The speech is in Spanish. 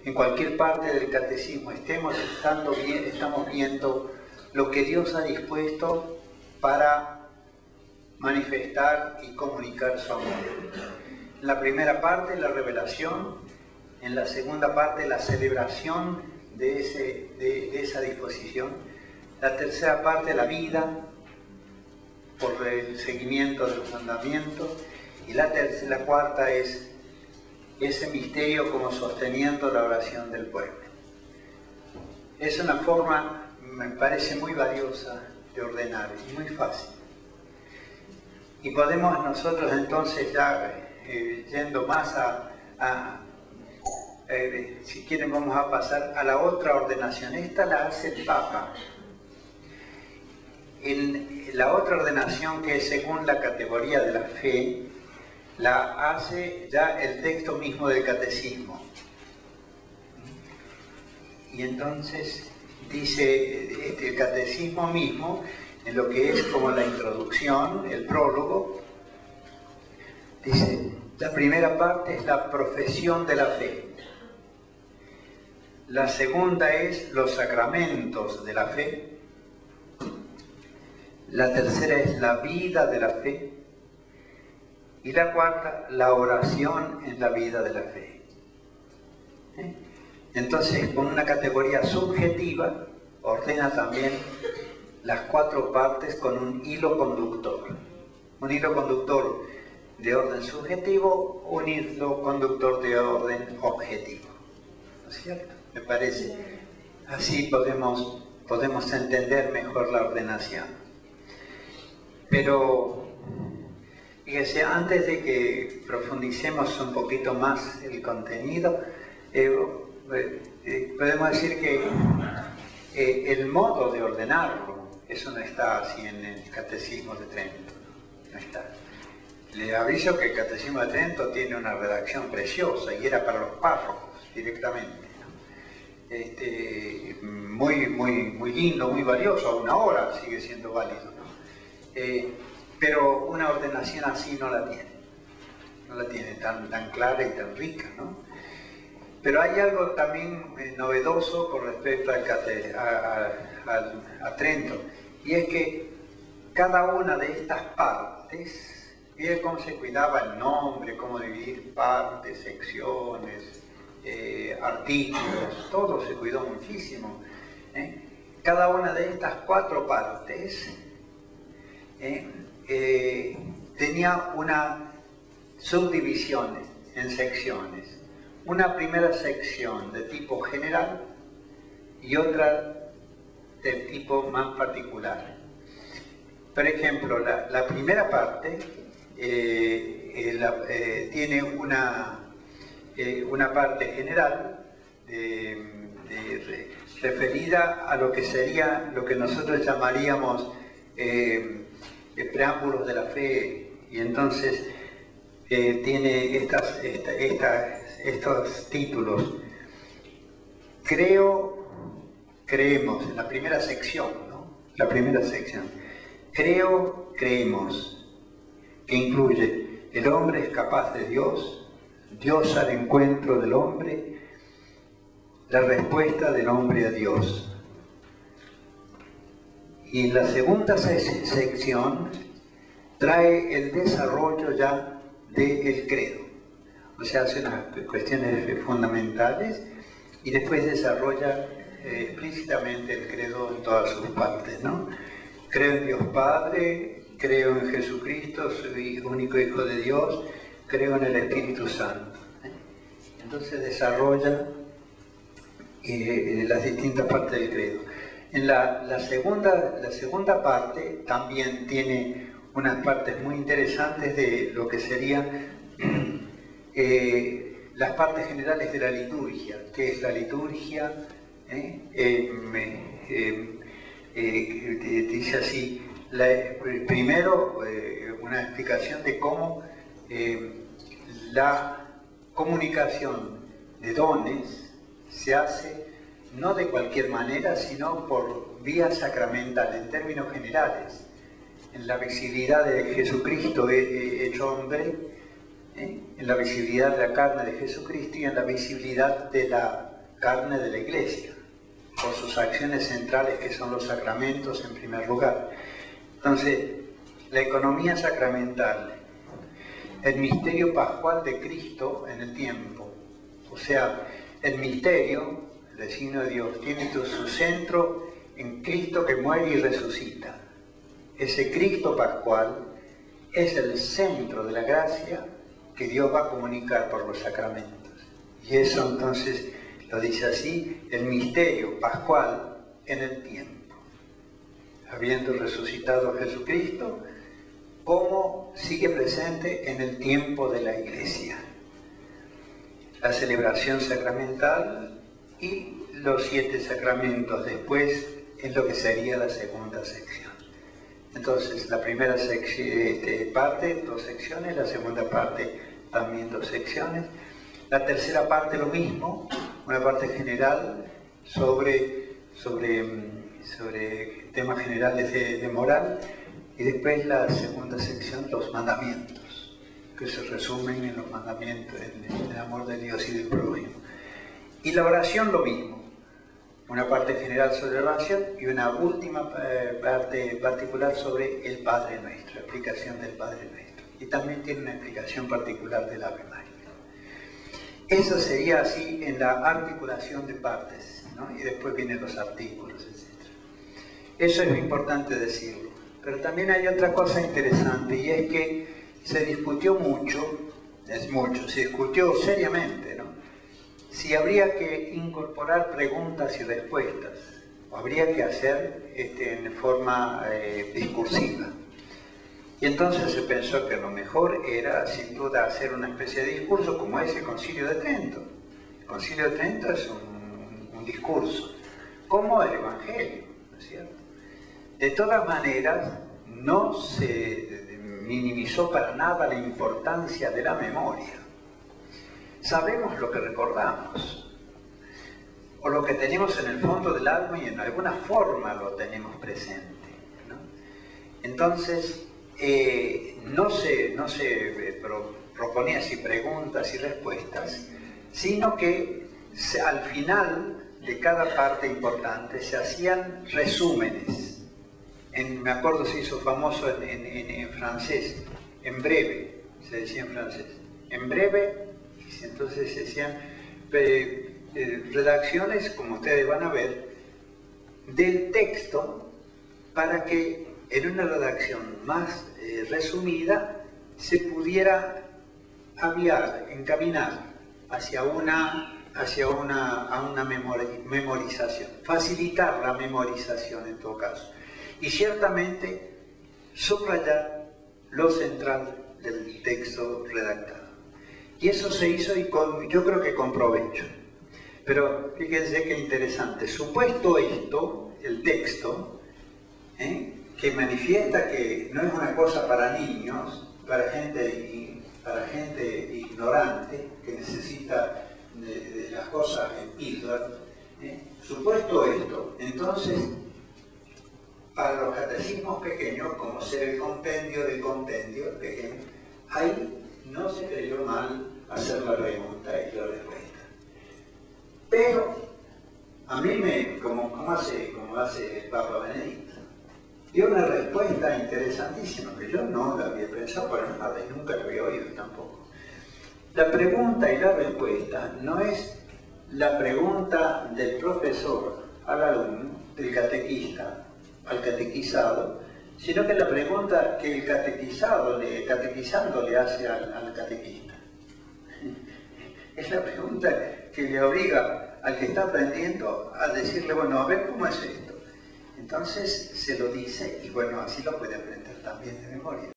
en cualquier parte del catecismo estamos viendo lo que Dios ha dispuesto para manifestar y comunicar su amor. En la primera parte, la revelación; en la segunda parte, la celebración de esa disposición; la tercera parte, la vida, por el seguimiento de los mandamientos; y la cuarta es ese misterio como sosteniendo la oración del pueblo. Es una forma, me parece, muy valiosa de ordenar y muy fácil. Y podemos nosotros entonces ya, yendo más si quieren vamos a pasar a la otra ordenación. Esta la hace el Papa. La otra ordenación, que es según la categoría de la fe, la hace ya el texto mismo del catecismo. Y entonces dice el catecismo mismo, en lo que es como la introducción, el prólogo, dice: la primera parte es la profesión de la fe. La segunda es los sacramentos de la fe. La tercera es la vida de la fe. Y la cuarta, la oración en la vida de la fe. Entonces, con una categoría subjetiva, ordena también las cuatro partes con un hilo conductor. Un hilo conductor de orden subjetivo, un hilo conductor de orden objetivo. ¿No es cierto? Me parece. Así podemos entender mejor la ordenación. Pero, fíjese, antes de que profundicemos un poquito más el contenido, podemos decir que el modo de ordenarlo, eso no está así en el Catecismo de Trento. No está. Le aviso que el Catecismo de Trento tiene una redacción preciosa y era para los párrocos directamente. Muy lindo, muy valioso, aún ahora sigue siendo válido, ¿no? Pero una ordenación así no la tiene tan clara y tan rica, ¿no? Pero hay algo también novedoso con respecto a Trento, y es que cada una de estas partes, mire cómo se cuidaba el nombre, cómo dividir partes, secciones, artículos, todo se cuidó muchísimo. Cada una de estas cuatro partes tenía una subdivisión en secciones. Una primera sección de tipo general y otra de tipo más particular. Por ejemplo, la primera parte tiene una parte general referida a lo que sería lo que nosotros llamaríamos preámbulos de la fe, y entonces tiene estos títulos: creemos, en la primera sección, ¿no? La primera sección: creemos, que incluye: el hombre es capaz de Dios, Dios al encuentro del hombre, la respuesta del hombre a Dios. Y la segunda sección trae el desarrollo ya del credo. O sea, hace unas cuestiones fundamentales y después desarrolla explícitamente el credo en todas sus partes, ¿no? Creo en Dios Padre, creo en Jesucristo, soy único Hijo de Dios, creo en el Espíritu Santo. Entonces desarrolla las distintas partes del credo. En la segunda parte también tiene unas partes muy interesantes de lo que serían las partes generales de la liturgia. ¿Qué es la liturgia? Dice así, primero una explicación de cómo la comunicación de dones se hace no de cualquier manera, sino por vía sacramental, en términos generales, en la visibilidad de Jesucristo hecho hombre, en la visibilidad de la carne de Jesucristo y en la visibilidad de la carne de la Iglesia, por sus acciones centrales que son los sacramentos en primer lugar. Entonces, la economía sacramental, el misterio pascual de Cristo en el tiempo, o sea, el misterio, el signo de Dios, tiene su centro en Cristo que muere y resucita. Ese Cristo pascual es el centro de la gracia que Dios va a comunicar por los sacramentos. Y eso entonces lo dice así, el misterio pascual en el tiempo. Habiendo resucitado Jesucristo, cómo sigue presente en el tiempo de la Iglesia. La celebración sacramental y los 7 sacramentos después es lo que sería la segunda sección. Entonces, la primera parte, 2 secciones, la segunda parte también 2 secciones. La tercera parte lo mismo, una parte general sobre temas generales de moral, y después la segunda sección, los mandamientos, que se resumen en los mandamientos, en el amor de Dios y del prójimo. Y la oración lo mismo, una parte general sobre la oración y una última parte particular sobre el Padre Nuestro, la explicación del Padre Nuestro. Y también tiene una explicación particular del Ave María. Eso sería así en la articulación de partes, ¿no? Y después vienen los artículos, etc. Eso es importante decirlo. Pero también hay otra cosa interesante, y es que se discutió se discutió seriamente, ¿no? Si habría que incorporar preguntas y respuestas, o habría que hacer en forma discursiva. Y entonces se pensó que lo mejor era, sin duda, hacer una especie de discurso como es el Concilio de Trento. El Concilio de Trento es un discurso, como el Evangelio, ¿no es cierto? De todas maneras, no se minimizó para nada la importancia de la memoria. Sabemos lo que recordamos, o lo que tenemos en el fondo del alma y en alguna forma lo tenemos presente, ¿no? Entonces, no se proponía así preguntas y respuestas, sino que al final de cada parte importante se hacían resúmenes. Me acuerdo se hizo famoso en francés, en breve, se decía en francés, en breve. Entonces se hacían redacciones, como ustedes van a ver, del texto para que en una redacción más resumida se pudiera encaminar hacia una memorización, facilitar la memorización en todo caso, y ciertamente subrayar lo central del texto redactado. Y eso se hizo y yo creo que con provecho. Pero fíjense qué interesante. Supuesto esto, el texto, que manifiesta que no es una cosa para niños, para gente ignorante, que necesita de las cosas en píldoras, supuesto esto, entonces, para los catecismos pequeños, como ser el compendio del compendio pequeño, ahí no se creyó mal hacer la pregunta y la respuesta. Pero a mí como hace el Papa Benedicto, dio una respuesta interesantísima que yo no la había pensado para nada y nunca la había oído tampoco. La pregunta y la respuesta no es la pregunta del profesor al alumno, del catequista al catequizado, sino que la pregunta que el catequizando le hace al catequista. Es la pregunta que le obliga al que está aprendiendo a decirle, bueno, a ver cómo es esto. Entonces se lo dice y bueno, así lo puede aprender también de memoria.